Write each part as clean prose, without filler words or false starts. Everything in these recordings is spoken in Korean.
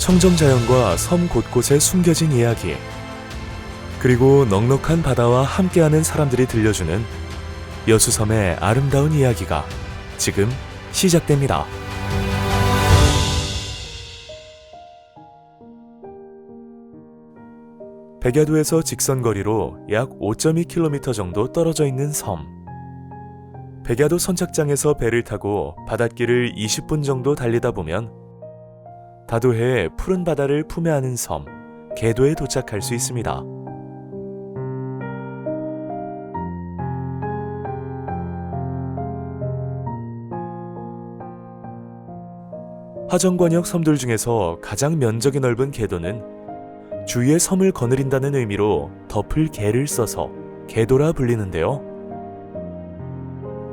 청정자연과 섬 곳곳에 숨겨진 이야기, 그리고 넉넉한 바다와 함께하는 사람들이 들려주는 여수섬의 아름다운 이야기가 지금 시작됩니다. 백야도에서 직선거리로 약 5.2km 정도 떨어져 있는 섬. 백야도 선착장에서 배를 타고 바닷길을 20분 정도 달리다 보면 다도해의 푸른 바다를 품에 안은 섬, 계도에 도착할 수 있습니다. 하정관역 섬들 중에서 가장 면적이 넓은 계도는 주위의 섬을 거느린다는 의미로 덮을 개를 써서 계도라 불리는데요.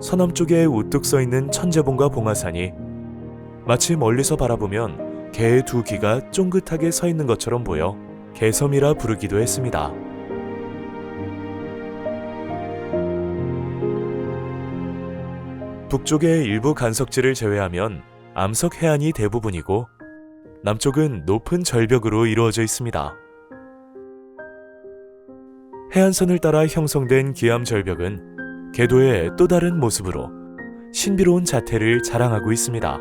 서남쪽에 우뚝 서 있는 천재봉과 봉화산이 마치 멀리서 바라보면 개의 두 귀가 쫑긋하게 서 있는 것처럼 보여 개섬이라 부르기도 했습니다. 북쪽의 일부 간석지를 제외하면 암석 해안이 대부분이고 남쪽은 높은 절벽으로 이루어져 있습니다. 해안선을 따라 형성된 기암 절벽은 계도의 또 다른 모습으로 신비로운 자태를 자랑하고 있습니다.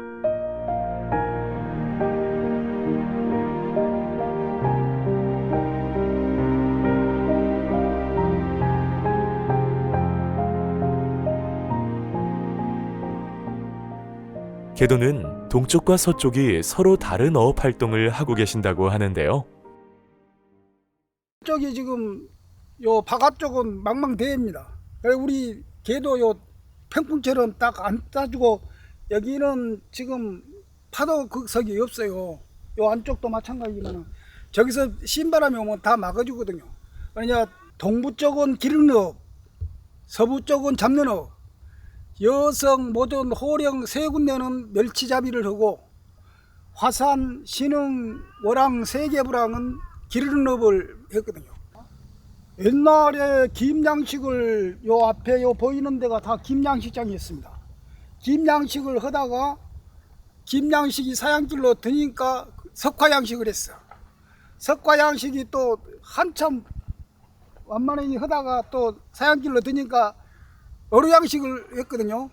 계도는 동쪽과 서쪽이 서로 다른 어업 활동을 하고 계신다고 하는데요. 저기 지금 요 바깥쪽은 망망대해입니다. 우리 계도 요 평풍처럼 딱 안 따주고 여기는 지금 파도 극석이 없어요. 요 안쪽도 마찬가지지만 저기서 신바람이 오면 다 막아주거든요. 그러냐 동부 쪽은 기름업, 서부 쪽은 잡는업, 여성, 모든 호령 세 군데는 멸치잡이를 하고 화산, 신흥, 월왕, 세계부랑은 기르는업을 했거든요. 옛날에 김양식을 요 앞에 요 보이는 데가 다 김양식장이었습니다. 김양식을 하다가 김양식이 사양길로 드니까 석화양식을 했어. 석화양식이 또 한참 완만히 하다가 또 사양길로 드니까 어류양식을 했거든요.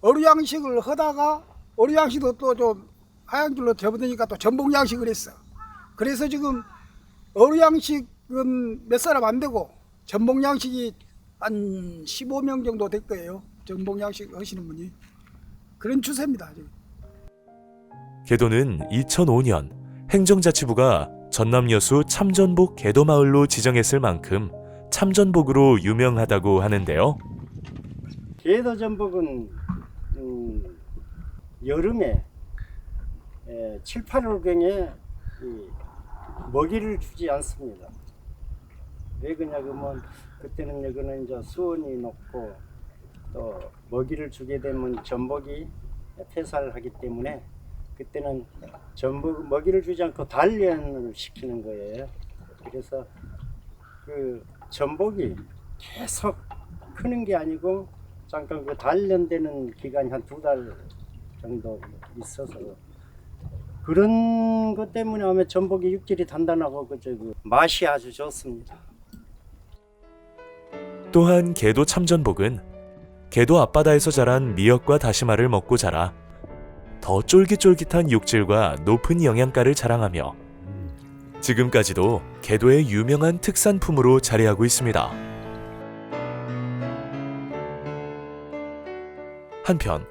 어류양식을 하다가 어류양식도 또 좀 하양길로 접어드니까 또 전복양식을 했어. 그래서 지금 어류양식은 몇 사람 안 되고 전복양식이 한 15명 정도 될 거예요. 전복양식 하시는 분이. 그런 추세입니다. 지금. 계도는 2005년 행정자치부가 전남여수 참전복 계도마을로 지정했을 만큼 참전복으로 유명하다고 하는데요. 계도 전복은 여름에 7, 8월경에 먹이를 주지 않습니다. 왜 그러냐면 그때는 여기는 이제 수온이 높고 또 먹이를 주게 되면 전복이 폐사를 하기 때문에 그때는 전복 먹이를 주지 않고 단련을 시키는 거예요. 그래서 그 전복이 계속 크는 게 아니고 잠깐 그 단련되는 기간이 한 2달 정도 있어서 그런 것 때문에 아마 전복이 육질이 단단하고 그 맛이 아주 좋습니다. 또한 계도 참전복은 계도 앞바다에서 자란 미역과 다시마를 먹고 자라 더 쫄깃쫄깃한 육질과 높은 영양가를 자랑하며 지금까지도 계도의 유명한 특산품으로 자리하고 있습니다. 한편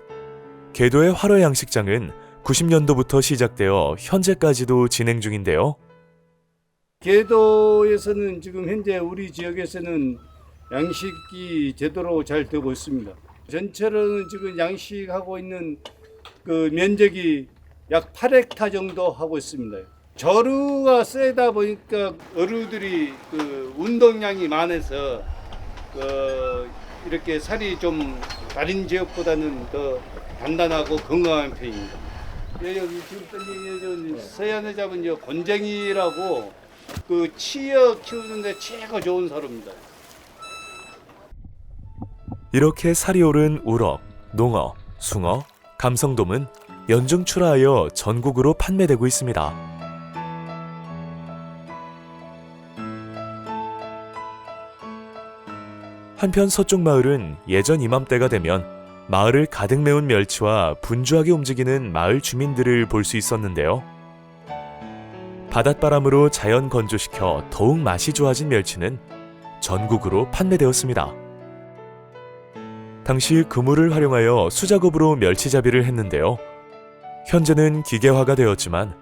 계도의 활어양식장은 90년도부터 시작되어 현재까지도 진행 중인데요. 계도에서는 지금 현재 우리 지역에서는 양식이 제대로 잘 되고 있습니다. 전체로는 지금 양식하고 있는 그 면적이 약 8헥타 정도 하고 있습니다. 저루가 세다 보니까 어류들이 그 운동량이 많아서 이렇게 살이 좀 다른 지역보다는 더 단단하고 건강한 편입니다. 여기 지금 서해안에 잡은 곤쟁이라고 그 치어 키우는데 최고 좋은 사료입니다. 이렇게 살이 오른 우럭, 농어, 숭어, 감성돔은 연중 출하하여 전국으로 판매되고 있습니다. 한편 서쪽 마을은 예전 이맘때가 되면 마을을 가득 메운 멸치와 분주하게 움직이는 마을 주민들을 볼 수 있었는데요. 바닷바람으로 자연 건조시켜 더욱 맛이 좋아진 멸치는 전국으로 판매되었습니다. 당시 그물을 활용하여 수작업으로 멸치잡이를 했는데요. 현재는 기계화가 되었지만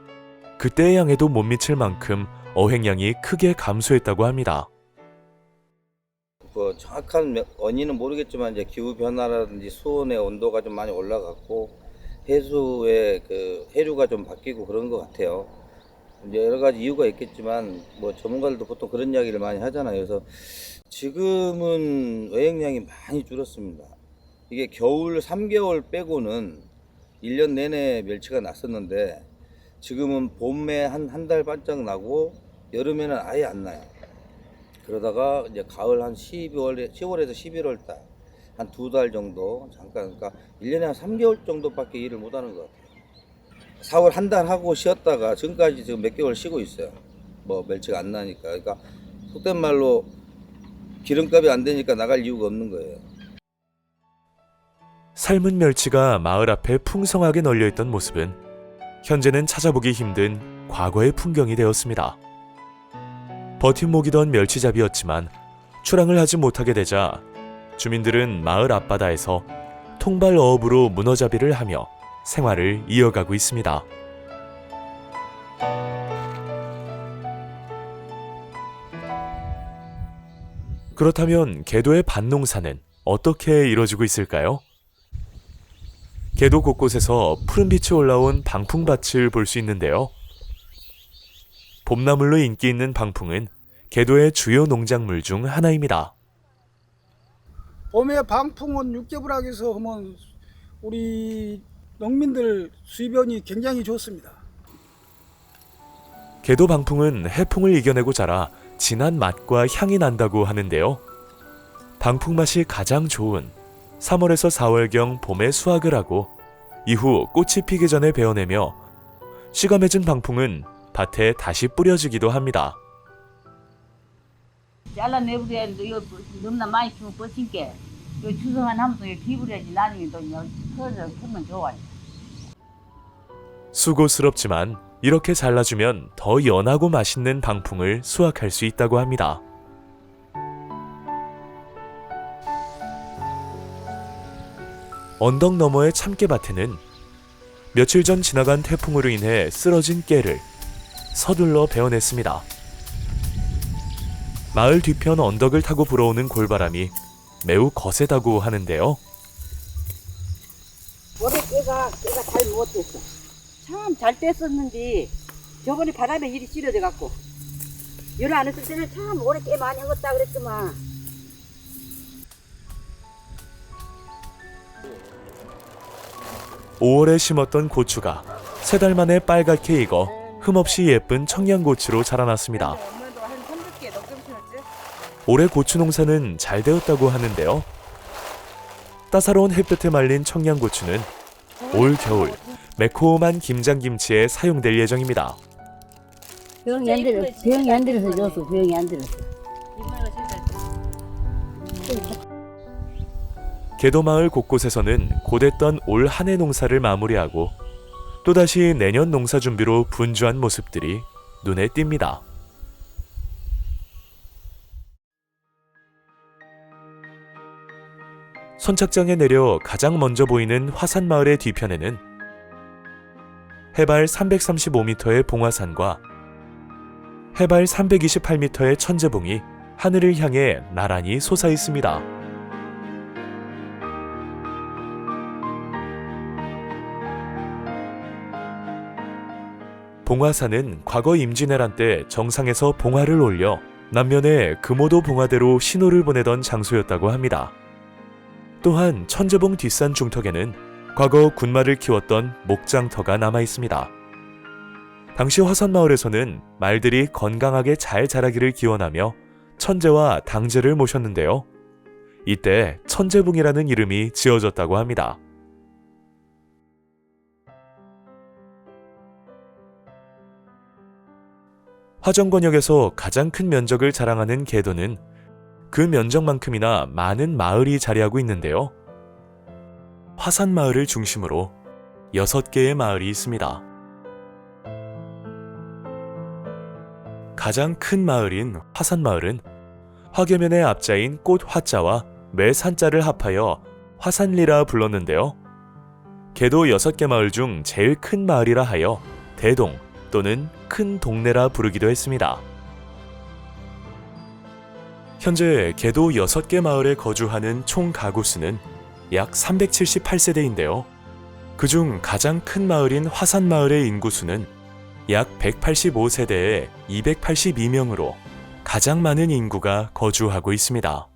그때의 양에도 못 미칠 만큼 어획량이 크게 감소했다고 합니다. 그 정확한 원인은 모르겠지만 이제 기후 변화라든지 수온의 온도가 좀 많이 올라갔고 해수의 그 해류가 좀 바뀌고 그런 것 같아요. 이제 여러 가지 이유가 있겠지만 뭐 전문가들도 보통 그런 이야기를 많이 하잖아요. 그래서 지금은 어획량이 많이 줄었습니다. 이게 겨울 3개월 빼고는 1년 내내 멸치가 났었는데 지금은 봄에 한 달 반짝 나고 여름에는 아예 안 나요. 그러다가 이제 가을 한 10월에서 11월 달 한 2달 정도 잠깐, 그러니까 1년에 한 3개월 정도밖에 일을 못 하는 것 같아요. 4월 한 달 하고 쉬었다가 지금까지 지금 몇 개월 쉬고 있어요. 뭐 멸치가 안 나니까. 그러니까 속된 말로 기름값이 안 되니까 나갈 이유가 없는 거예요. 삶은 멸치가 마을 앞에 풍성하게 널려있던 모습은 현재는 찾아보기 힘든 과거의 풍경이 되었습니다. 버팀목이던 멸치잡이였지만 출항을 하지 못하게 되자 주민들은 마을 앞바다에서 통발 어업으로 문어잡이를 하며 생활을 이어가고 있습니다. 그렇다면 개도의 밭농사는 어떻게 이루어지고 있을까요? 개도 곳곳에서 푸른빛이 올라온 방풍밭을 볼 수 있는데요. 봄나물로 인기 있는 방풍은 개도의 주요 농작물 중 하나입니다. 봄에 방풍은 육개불락에서 하면 우리 농민들 수입원이 굉장히 좋습니다. 개도 방풍은 해풍을 이겨내고 자라 진한 맛과 향이 난다고 하는데요. 방풍 맛이 가장 좋은 3월에서 4월경 봄에 수확을 하고 이후 꽃이 피기 전에 베어내며 씨가 맺은 방풍은 밭에 다시 뿌려주기도 합니다. 잘라내버려야 이거 너무나 많이 키우면 뻗으니까 요 주성한 하면서 기부려야지 나중에 또 터져 크면 좋아요. 수고스럽지만 이렇게 잘라주면 더 연하고 맛있는 방풍을 수확할 수 있다고 합니다. 언덕 너머의 참깨밭에는 며칠 전 지나간 태풍으로 인해 쓰러진 깨를 서둘러 베어냈습니다. 마을 뒤편 언덕을 타고 불어오는 골바람이 매우 거세다고 하는데요. 올해 깨가 잘 못됐어. 참 잘 뗐었는데 저번에 바람에 일이 실어져 갖고 열 안 했을 때는 참 올해 깨 많이 먹었다 그랬더만. 5월에 심었던 고추가 3달 만에 빨갛게 익어 흠없이 예쁜 청양고추로 자라났습니다. 엄마도 한 300개 넘게 심었지? 올해 고추 농사는 잘 되었다고 하는데요. 따사로운 햇볕에 말린 청양고추는 올 겨울 매콤한 김장김치에 사용될 예정입니다. 병이 안 들어서 줬어. 병이 안 들어서. 개도마을 곳곳에서는 곧했던 올 한 해 농사를 마무리하고 또다시 내년 농사 준비로 분주한 모습들이 눈에 띕니다. 선착장에 내려 가장 먼저 보이는 화산마을의 뒤편에는 해발 335m의 봉화산과 해발 328m의 천제봉이 하늘을 향해 나란히 솟아 있습니다. 봉화산은 과거 임진왜란 때 정상에서 봉화를 올려 남면의 금오도 봉화대로 신호를 보내던 장소였다고 합니다. 또한 천제봉 뒷산 중턱에는 과거 군말을 키웠던 목장터가 남아 있습니다. 당시 화산마을에서는 말들이 건강하게 잘 자라기를 기원하며 천제와 당제를 모셨는데요. 이때 천제봉이라는 이름이 지어졌다고 합니다. 화정권역에서 가장 큰 면적을 자랑하는 개도는 그 면적만큼이나 많은 마을이 자리하고 있는데요. 화산마을을 중심으로 6개의 마을이 있습니다. 가장 큰 마을인 화산마을은 화계면의 앞자인 꽃 화자와 매 산자를 합하여 화산리라 불렀는데요. 개도 6개 마을 중 제일 큰 마을이라 하여 대동 또는 큰 동네라 부르기도 했습니다. 현재 개도 6개 마을에 거주하는 총 가구 수는 약 378세대인데요. 그중 가장 큰 마을인 화산마을의 인구수는 약 185세대에 282명으로 가장 많은 인구가 거주하고 있습니다.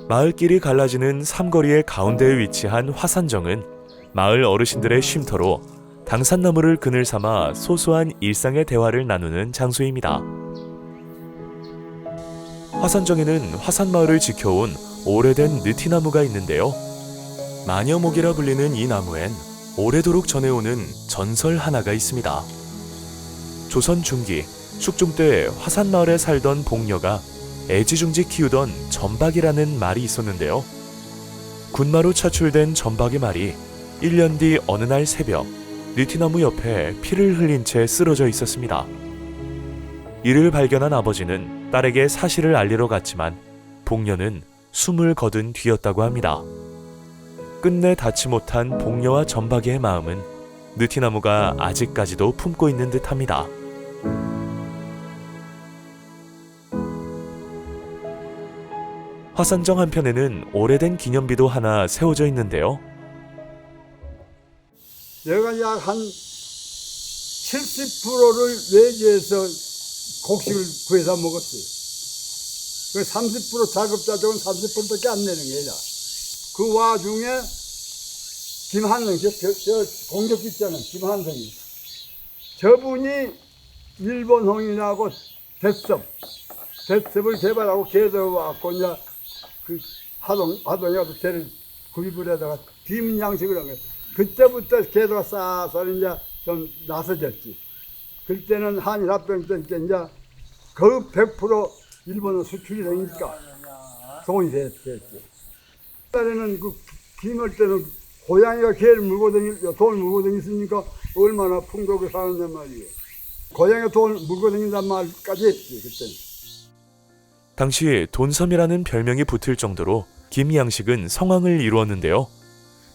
마을길이 갈라지는 삼거리의 가운데에 위치한 화산정은 마을 어르신들의 쉼터로 당산나무를 그늘 삼아 소소한 일상의 대화를 나누는 장소입니다. 화산정에는 화산마을을 지켜온 오래된 느티나무가 있는데요. 마녀목이라 불리는 이 나무엔 오래도록 전해오는 전설 하나가 있습니다. 조선 중기 숙종 때 화산마을에 살던 복녀가 애지중지 키우던 전박이라는 말이 있었는데요. 군마로 차출된 전박의 말이 1년 뒤 어느 날 새벽 느티나무 옆에 피를 흘린 채 쓰러져 있었습니다. 이를 발견한 아버지는 딸에게 사실을 알리러 갔지만 복녀는 숨을 거둔 뒤였다고 합니다. 끝내 닿지 못한 복녀와 전박이의 마음은 느티나무가 아직까지도 품고 있는 듯합니다. 화산정 한편에는 오래된 기념비도 하나 세워져 있는데요. 내가 약 한 70%를 외지에서 곡식을 구해서 먹었어요. 그 30% 자급자족은 30%밖에 안 내는 거야. 그 와중에 김한성, 저 공격 있잖아요. 김한성이. 저분이 일본 홍인하고 대첩을 개발하고 개도해왔고 이제 그 하동에 가서 쟤를 구입을 해다가 비문양식을 한 거예요. 그때부터 개도가 싹 이제 좀 나서졌지. 그때는 한일합병 때 이제 거의 100% 일본은 수출이 되니까 돈이 됐지. 옛날에는 그 김할 때는 고양이가 개를 돈을 물고 다녔으니까 얼마나 풍족하게 사는단 말이에요. 고양이가 돈을 물고 다닌단 말까지 했지 그때는. 당시 돈섬이라는 별명이 붙을 정도로 김양식은 성황을 이루었는데요.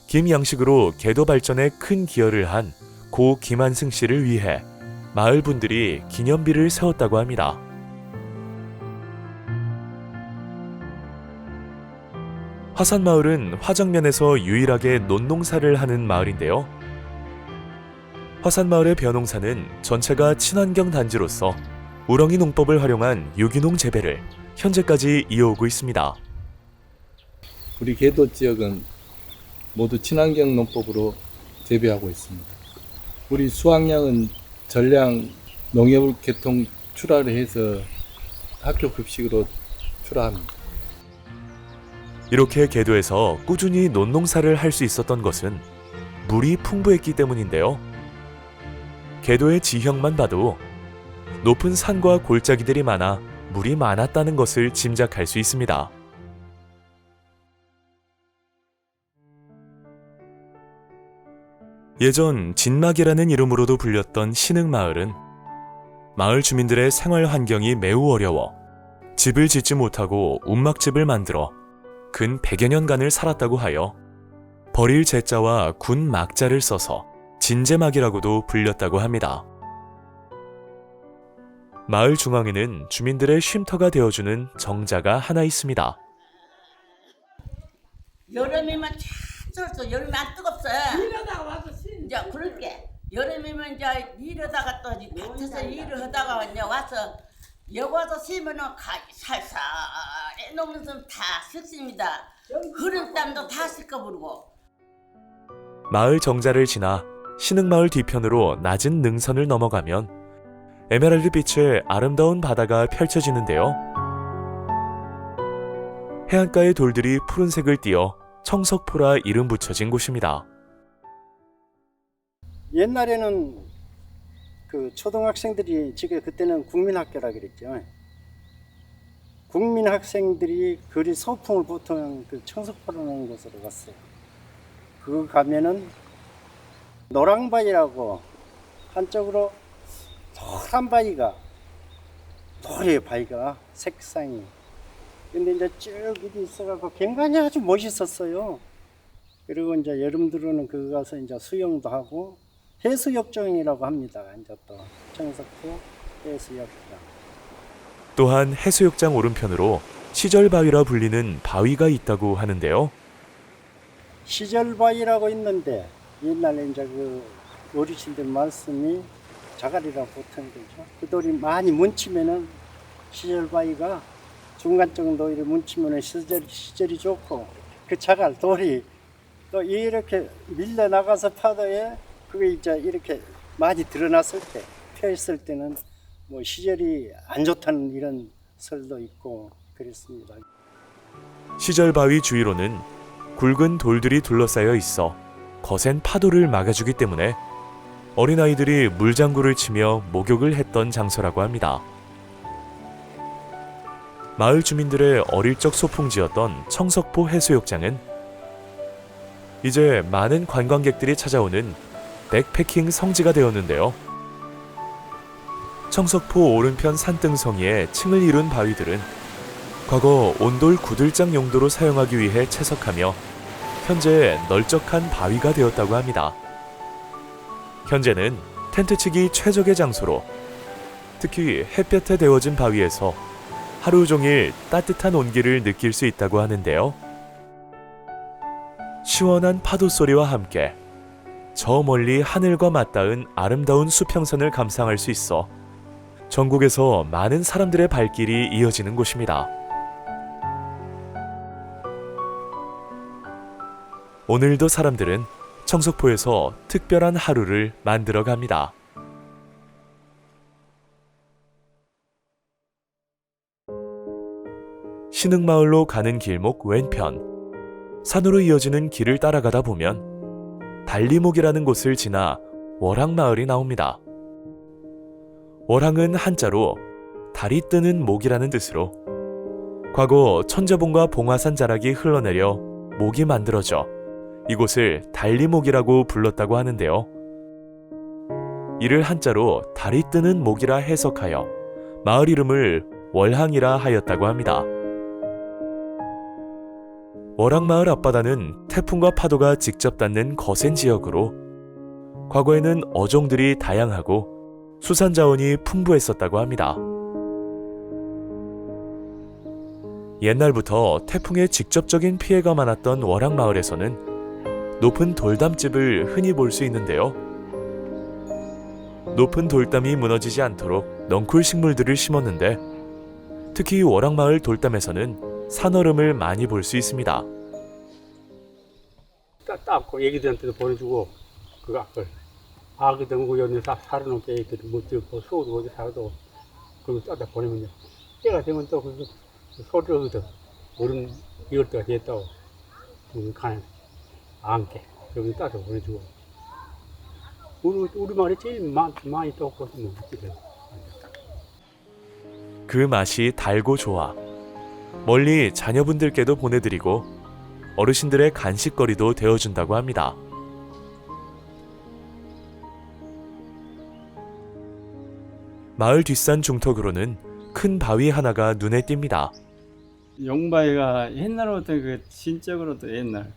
김양식으로 개도 발전에 큰 기여를 한 고 김한승 씨를 위해 마을 분들이 기념비를 세웠다고 합니다. 화산마을은 화정면에서 유일하게 논농사를 하는 마을인데요. 화산마을의 벼농사는 전체가 친환경 단지로서 우렁이 농법을 활용한 유기농 재배를 현재까지 이어오고 있습니다. 우리 개도 지역은 모두 친환경 농법으로 재배하고 있습니다. 우리 수확량은 전량 농협 계통 출하를 해서 학교 급식으로 출하합니다. 이렇게 개도에서 꾸준히 논농사를 할 수 있었던 것은 물이 풍부했기 때문인데요. 개도의 지형만 봐도 높은 산과 골짜기들이 많아 물이 많았다는 것을 짐작할 수 있습니다. 예전 진막이라는 이름으로도 불렸던 신흥마을은 마을 주민들의 생활 환경이 매우 어려워 집을 짓지 못하고 움막집을 만들어 근 100여 년간을 살았다고 하여 버릴 제자와 군 막자를 써서 진제막이라고도 불렸다고 합니다. 마을 중앙에는 주민들의 쉼터가 되어주는 정자가 하나 있습니다. 여름이면 참 쩔어. 여름이 안 뜨겁어. 이러다가 와서 이제 그럴게. 여름이면 이제 이러다가 또 밭에서 일을 하다가 이제 와서 여기 와서 쉬면은 살살해 놓으면서 다 습습니다. 흐른 땀도 다 씻어버리고. 마을 정자를 지나 신흥마을 뒤편으로 낮은 능선을 넘어가면 에메랄드 빛의 아름다운 바다가 펼쳐지는데요. 해안가의 돌들이 푸른색을 띠어 청석포라 이름 붙여진 곳입니다. 옛날에는 그 초등학생들이 지금 그때는 국민학교라 그랬죠. 국민학생들이 그리 소풍을 보통 그 청석포라는 곳으로 갔어요. 그거 가면은 노랑바위라고 한쪽으로 노란 바위가 노래요 바위가 색상이. 근데 이제 쭉 이렇게 있어갖고 경관이 아주 멋있었어요. 그리고 이제 여름 들어는 그거 가서 이제 수영도 하고 해수욕장이라고 합니다. 이제 또 청석포 해수욕장. 또한 해수욕장 오른편으로 시절바위라 불리는 바위가 있다고 하는데요. 시절바위라고 있는데 옛날에 이제 그 어르신들 말씀이 자갈이라고 보통 거죠. 그 돌이 많이 뭉치면은 시절바위가 중간 정도 이렇게 뭉치면은 시절이 좋고 그 자갈 돌이 또 이렇게 밀려 나가서 파도에 그게 이제 이렇게 많이 드러났을 때 펴 있을 때는 뭐 시절이 안 좋다는 이런 설도 있고 그랬습니다. 시절바위 주위로는 굵은 돌들이 둘러싸여 있어 거센 파도를 막아주기 때문에 어린아이들이 물장구를 치며 목욕을 했던 장소라고 합니다. 마을 주민들의 어릴 적 소풍지였던 청석포 해수욕장은 이제 많은 관광객들이 찾아오는 백패킹 성지가 되었는데요. 청석포 오른편 산등성이에 층을 이룬 바위들은 과거 온돌 구들장 용도로 사용하기 위해 채석하며 현재 널쩍한 바위가 되었다고 합니다. 현재는 텐트치기 최적의 장소로 특히 햇볕에 데워진 바위에서 하루 종일 따뜻한 온기를 느낄 수 있다고 하는데요. 시원한 파도 소리와 함께 저 멀리 하늘과 맞닿은 아름다운 수평선을 감상할 수 있어 전국에서 많은 사람들의 발길이 이어지는 곳입니다. 오늘도 사람들은 청석포에서 특별한 하루를 만들어 갑니다. 신흥마을로 가는 길목 왼편, 산으로 이어지는 길을 따라가다 보면 달리목이라는 곳을 지나 월항마을이 나옵니다. 월항은 한자로 달이 뜨는 목이라는 뜻으로 과거 천자봉과 봉화산 자락이 흘러내려 목이 만들어져 이곳을 달리목이라고 불렀다고 하는데요. 이를 한자로 달이 뜨는 목이라 해석하여 마을 이름을 월항이라 하였다고 합니다. 월항마을 앞바다는 태풍과 파도가 직접 닿는 거센 지역으로 과거에는 어종들이 다양하고 수산 자원이 풍부했었다고 합니다. 옛날부터 태풍의 직접적인 피해가 많았던 월항마을에서는 높은 돌담집을 흔히 볼 수 있는데요. 높은 돌담이 무너지지 않도록 넝쿨 식물들을 심었는데 특히 월항마을 돌담에서는 산얼음을 많이 볼 수 있습니다. 닦고 애기들한테도 보내주고 그 아기 등고 연에 살아놓게 애기들 못 찍고 소도 어디 살아도 그걸 따다 보내면요. 때가 되면 또 그 소리를 얻어 어른 이럴 때가 됐다고 가는 안게 여기 따다 보내주고 우리 말이 제일 많이 떴고 그 맛이 달고 좋아 멀리 자녀분들께도 보내드리고 어르신들의 간식거리도 되어준다고 합니다. 마을 뒷산 중턱으로는 큰 바위 하나가 눈에 띕니다. 용바위가 옛날부터 그 신적으로도 옛날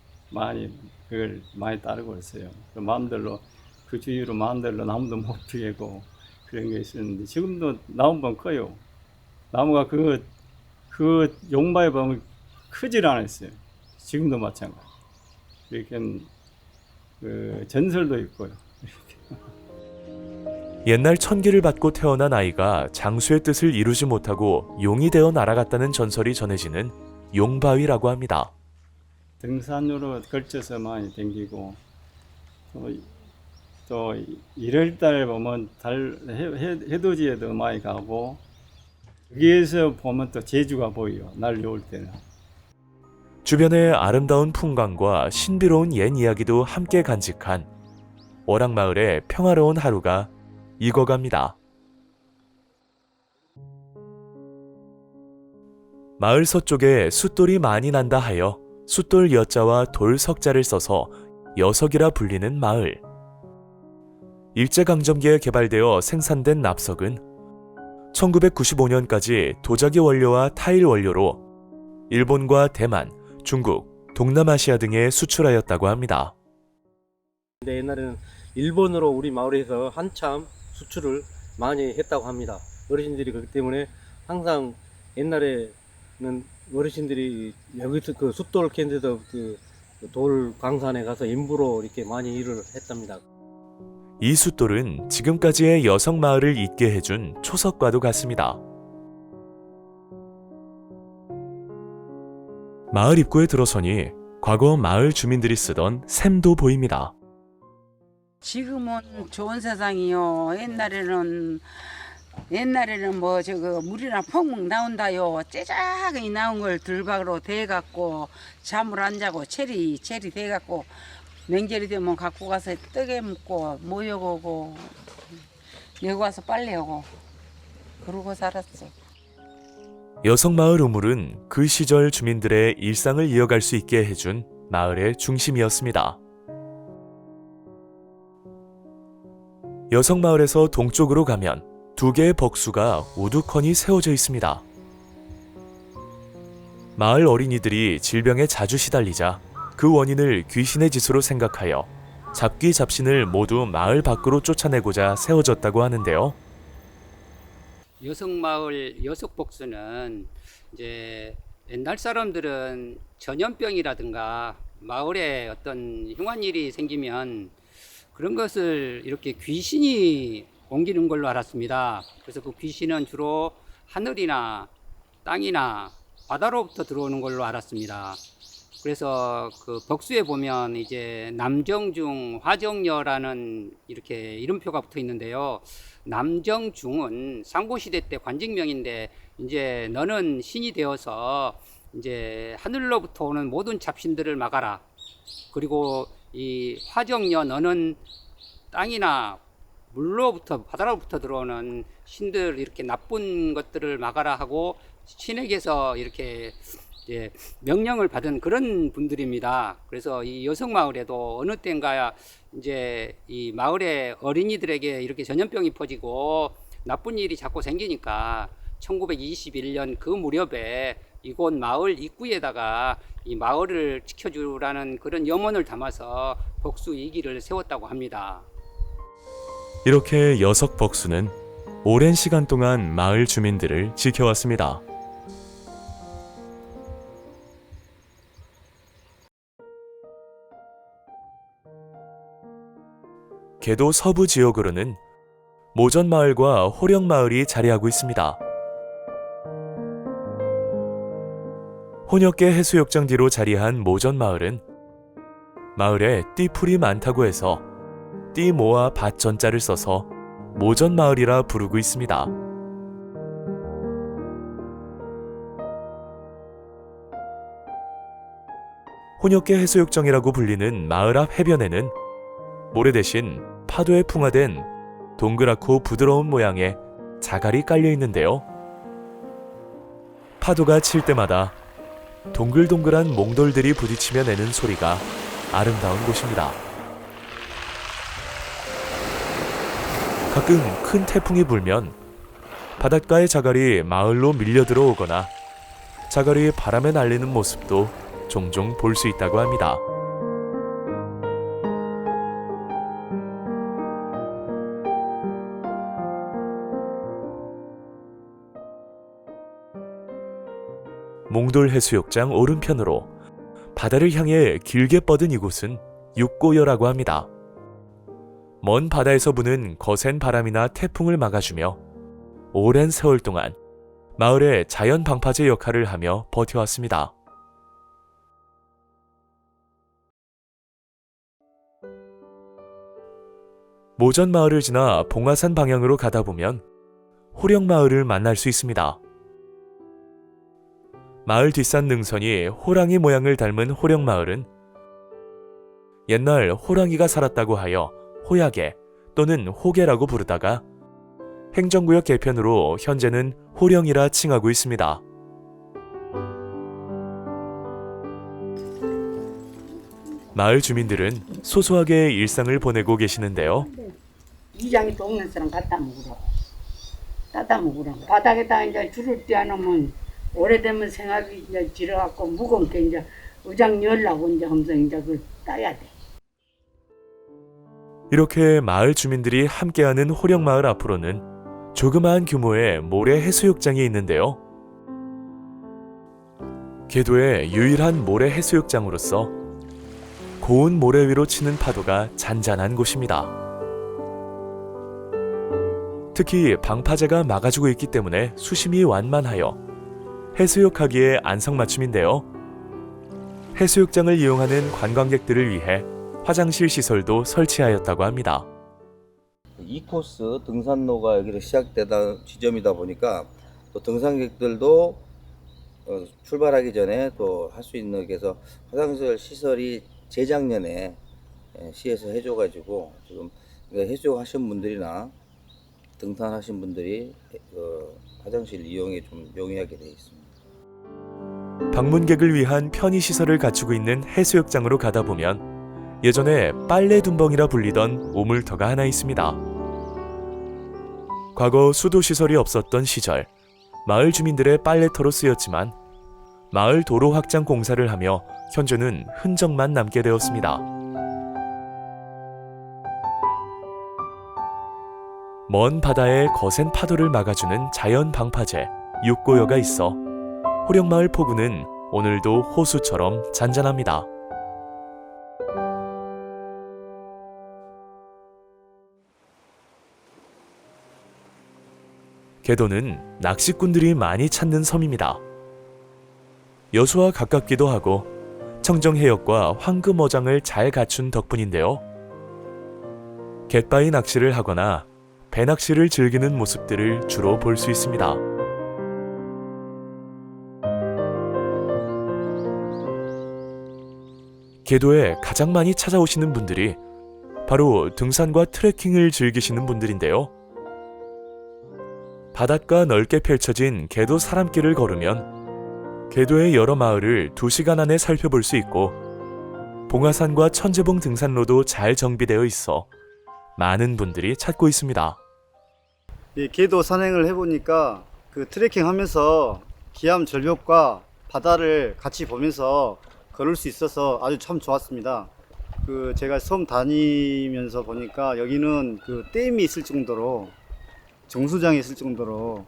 그걸 많이 따르고 있어요. 그 마음대로 그 주위로 마음대로 나무도 못 피우고 그런 게 있었는데 지금도 나무만 커요. 나무가 그 용바위 보면 크질 않았어요. 지금도 마찬가지. 이렇게 그 전설도 있고요. 옛날 천기를 받고 태어난 아이가 장수의 뜻을 이루지 못하고 용이 되어 날아갔다는 전설이 전해지는 용바위라고 합니다. 등산으로 걸쳐서 많이 댕기고 또 1월달 보면 해돋이에도 많이 가고 여기에서 보면 또 제주가 보여요. 날 좋을 때는. 주변의 아름다운 풍광과 신비로운 옛 이야기도 함께 간직한 월항마을의 평화로운 하루가 익어갑니다. 마을 서쪽에 숫돌이 많이 난다 하여 숫돌 여자와 돌 석자를 써서 여석이라 불리는 마을. 일제강점기에 개발되어 생산된 납석은 1995년까지 도자기 원료와 타일 원료로 일본과 대만, 중국, 동남아시아 등에 수출하였다고 합니다. 근데 옛날에는 일본으로 우리 마을에서 한참 수출을 많이 했다고 합니다. 어르신들이 그렇기 때문에 항상 옛날에는 어르신들이 여기서 그 숫돌 캔데서 그 돌 광산에 가서 임부로 이렇게 많이 일을 했답니다. 이 숫돌은 지금까지의 여성 마을을 잇게 해준 초석과도 같습니다. 마을 입구에 들어서니 과거 마을 주민들이 쓰던 샘도 보입니다. 지금은 좋은 세상이요. 옛날에는 뭐 저거 물이나 펑펑 나온다요. 째작이 나온 걸 들박으로 대갖고 잠을 안 자고 체리 대갖고 명절이 되면 갖고 가서 떡에 묻고 모여오고 여기 와서 빨래하고 그러고 살았어. 여성마을 우물은 그 시절 주민들의 일상을 이어갈 수 있게 해준 마을의 중심이었습니다. 여성마을에서 동쪽으로 가면 두 개의 벅수가 우두커니 세워져 있습니다. 마을 어린이들이 질병에 자주 시달리자 그 원인을 귀신의 짓으로 생각하여 잡귀 잡신을 모두 마을 밖으로 쫓아내고자 세워졌다고 하는데요. 여성마을 여석복수는 이제 옛날 사람들은 전염병이라든가 마을에 어떤 흉한 일이 생기면 그런 것을 이렇게 귀신이 옮기는 걸로 알았습니다. 그래서 그 귀신은 주로 하늘이나 땅이나 바다로부터 들어오는 걸로 알았습니다. 그래서 그 벅수에 보면 이제 남정중, 화정여라는 이렇게 이름표가 붙어 있는데요. 남정중은 상고시대 때 관직명인데 이제 너는 신이 되어서 이제 하늘로부터 오는 모든 잡신들을 막아라. 그리고 이 화정여 너는 땅이나 물로부터 바다로부터 들어오는 신들 이렇게 나쁜 것들을 막아라 하고 신에게서 이렇게 이제 명령을 받은 그런 분들입니다. 그래서 이 여성마을에도 어느 때인가 이제 이 마을의 어린이들에게 이렇게 전염병이 퍼지고 나쁜 일이 자꾸 생기니까 1921년 그 무렵에 이곳 마을 입구에다가 이 마을을 지켜주라는 그런 염원을 담아서 벅수 2기를 세웠다고 합니다. 이렇게 여석벅수는 오랜 시간 동안 마을 주민들을 지켜왔습니다. 계도 서부 지역으로는 모전마을과 호령마을이 자리하고 있습니다. 혼역계 해수욕장 뒤로 자리한 모전마을은 마을에 띠풀이 많다고 해서 띠모아 밭전자를 써서 모전마을이라 부르고 있습니다. 혼역계 해수욕장이라고 불리는 마을 앞 해변에는 모래 대신 파도에 풍화된 동그랗고 부드러운 모양의 자갈이 깔려 있는데요. 파도가 칠 때마다 동글동글한 몽돌들이 부딪히며 내는 소리가 아름다운 곳입니다. 가끔 큰 태풍이 불면 바닷가의 자갈이 마을로 밀려 들어오거나 자갈이 바람에 날리는 모습도 종종 볼 수 있다고 합니다. 몽돌 해수욕장 오른편으로 바다를 향해 길게 뻗은 이곳은 육고여라고 합니다. 먼 바다에서 부는 거센 바람이나 태풍을 막아주며 오랜 세월 동안 마을의 자연 방파제 역할을 하며 버텨왔습니다. 모전마을을 지나 봉화산 방향으로 가다 보면 호령마을을 만날 수 있습니다. 마을 뒷산 능선이 호랑이 모양을 닮은 호령마을은 옛날 호랑이가 살았다고 하여 호야계 또는 호계라고 부르다가 행정구역 개편으로 현재는 호령이라 칭하고 있습니다. 마을 주민들은 소소하게 일상을 보내고 계시는데요. 이장이 또 없는 사람 갖다 먹으라고. 따다 먹으라고. 바닥에다 이제 줄을 떼어놓으면 오래되면 생각이 이제 지러갖고 무거운 게 이제 의장 열라고 이제 하면서 이제 그걸 따야 돼. 이렇게 마을 주민들이 함께하는 호령마을 앞으로는 조그마한 규모의 모래 해수욕장이 있는데요. 계도의 유일한 모래 해수욕장으로서 고운 모래 위로 치는 파도가 잔잔한 곳입니다. 특히 방파제가 막아주고 있기 때문에 수심이 완만하여 해수욕하기에 안성맞춤인데요. 해수욕장을 이용하는 관광객들을 위해 화장실 시설도 설치하였다고 합니다. 이 코스 등산로가 여기로 시작되다 지점이다 보니까 또 등산객들도 출발하기 전에 또 할 수 있는 그래서 화장실 시설이 재작년에 시에서 해줘가지고 지금 해수욕 하신 분들이나 등산하신 분들이 화장실 이용에 좀 용이하게 되어 있습니다. 방문객을 위한 편의시설을 갖추고 있는 해수욕장으로 가다 보면 예전에 빨래둔벙이라 불리던 오물터가 하나 있습니다. 과거 수도시설이 없었던 시절 마을 주민들의 빨래터로 쓰였지만 마을 도로 확장 공사를 하며 현재는 흔적만 남게 되었습니다. 먼 바다의 거센 파도를 막아주는 자연 방파제 육고여가 있어 호령마을 포구는 오늘도 호수처럼 잔잔합니다. 계도는 낚시꾼들이 많이 찾는 섬입니다. 여수와 가깝기도 하고 청정해역과 황금어장을 잘 갖춘 덕분인데요. 갯바위 낚시를 하거나 배낚시를 즐기는 모습들을 주로 볼 수 있습니다. 계도에 가장 많이 찾아오시는 분들이 바로 등산과 트레킹을 즐기시는 분들인데요. 바닷가 넓게 펼쳐진 계도 사람길을 걸으면 계도의 여러 마을을 2시간 안에 살펴볼 수 있고 봉화산과 천재봉 등산로도 잘 정비되어 있어 많은 분들이 찾고 있습니다. 이 계도 산행을 해보니까 그 트레킹 하면서 기암 절벽과 바다를 같이 보면서 걸을 수 있어서 아주 참 좋았습니다. 그 제가 섬 다니면서 보니까 여기는 그 댐이 있을 정도로 정수장이 있을 정도로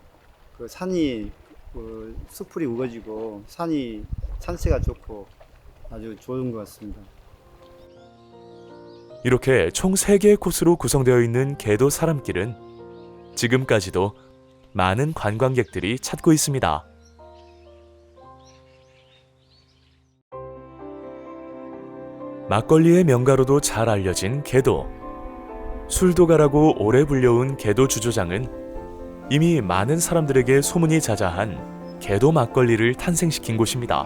그 산이 그 숲풀이 우거지고 산세가 좋고 아주 좋은 것 같습니다. 이렇게 총 3개의 코스로 구성되어 있는 계도 사람길은 지금까지도 많은 관광객들이 찾고 있습니다. 막걸리의 명가로도 잘 알려진 계도. 술도가라고 오래 불려온 계도 주조장은 이미 많은 사람들에게 소문이 자자한 계도 막걸리를 탄생시킨 곳입니다.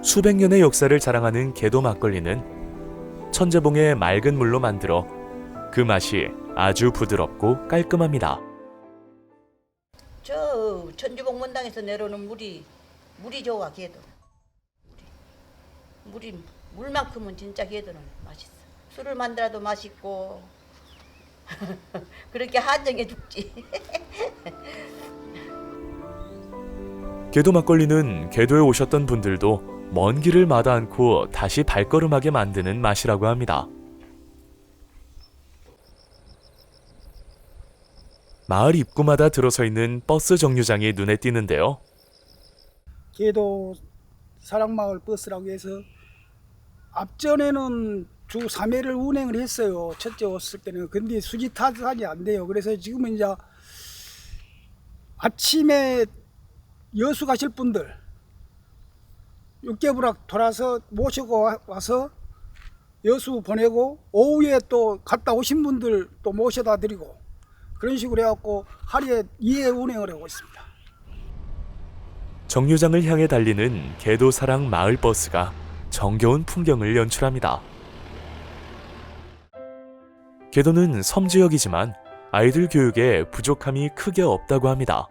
수백 년의 역사를 자랑하는 계도 막걸리는 천재봉의 맑은 물로 만들어 그 맛이 아주 부드럽고 깔끔합니다. 저 천주봉 문당에서 내려오는 물이 좋아. 계도 물만큼은 진짜 계도는 맛있어. 술을 만들어도 맛있고 그렇게 한정해 죽지. 계도 막걸리는 계도에 오셨던 분들도 먼 길을 마다 않고 다시 발걸음하게 만드는 맛이라고 합니다. 마을 입구마다 들어서 있는 버스 정류장이 눈에 띄는데요. 계도 사랑마을 버스라고 해서 앞전에는 주 3회를 운행을 했어요. 첫째 왔을 때는. 근데 수지 타산이 안 돼요. 그래서 지금은 이제 아침에 여수 가실 분들 육개부락 돌아서 모시고 와서 여수 보내고 오후에 또 갔다 오신 분들 또 모셔다 드리고 그런 식으로 해갖고 하루에 2회 운행을 하고 있습니다. 정류장을 향해 달리는 계도사랑 마을버스가 정겨운 풍경을 연출합니다. 계도는 섬지역이지만 아이들 교육에 부족함이 크게 없다고 합니다.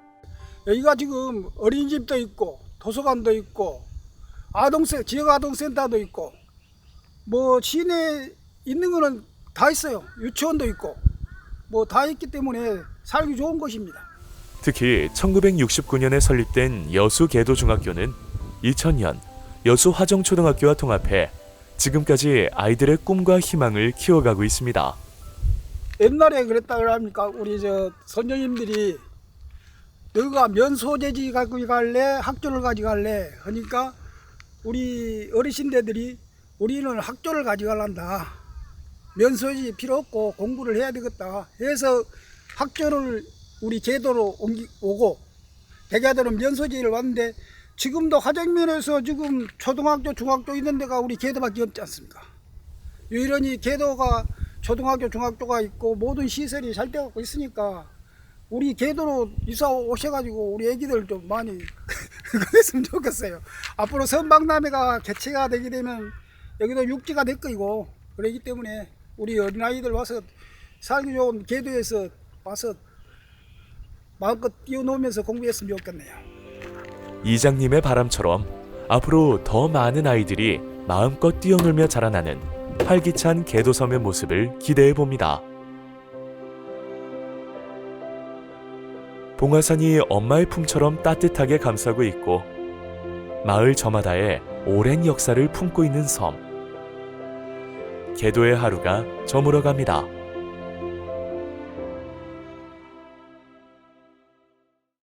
여기가 지금 어린이집도 있고 도서관도 있고 지역 아동센터도 있고 뭐 시내에 있는 거는 다 있어요. 유치원도 있고 뭐 다 있기 때문에 살기 좋은 곳입니다. 특히 1969년에 설립된 여수계도중학교는 2000년 여수화정초등학교와 통합해 지금까지 아이들의 꿈과 희망을 키워가고 있습니다. 옛날에 그랬다 그럽니까? 우리 선생님들이 너가 면소재지 가지고 갈래? 학교를 가져갈래? 하니까 우리 어르신들이 우리는 학교를 가져갈란다. 면소지 필요 없고 공부를 해야 되겠다. 해서 학교를 우리 계도로 오고 백야도는 면소지를 왔는데 지금도 화정면에서 지금 초등학교, 중학교 있는 데가 우리 계도밖에 없지 않습니까? 유일하니 계도가 초등학교, 중학교가 있고 모든 시설이 잘 되고 있으니까 우리 계도로 이사 오셔가지고 우리 애기들 좀 많이 그랬으면 좋겠어요. 앞으로 선박람회가 개최가 되게 되면 여기도 육지가 될 거이고 그러기 때문에 우리 어린아이들 와서 살기 좋은 계도에서 와서 마음껏 뛰어놀면서 공부했으면 좋겠네요. 이장님의 바람처럼 앞으로 더 많은 아이들이 마음껏 뛰어놀며 자라나는 활기찬 계도섬의 모습을 기대해 봅니다. 봉화산이 엄마의 품처럼 따뜻하게 감싸고 있고 마을 저마다에 오랜 역사를 품고 있는 섬. 계도의 하루가 저물어 갑니다.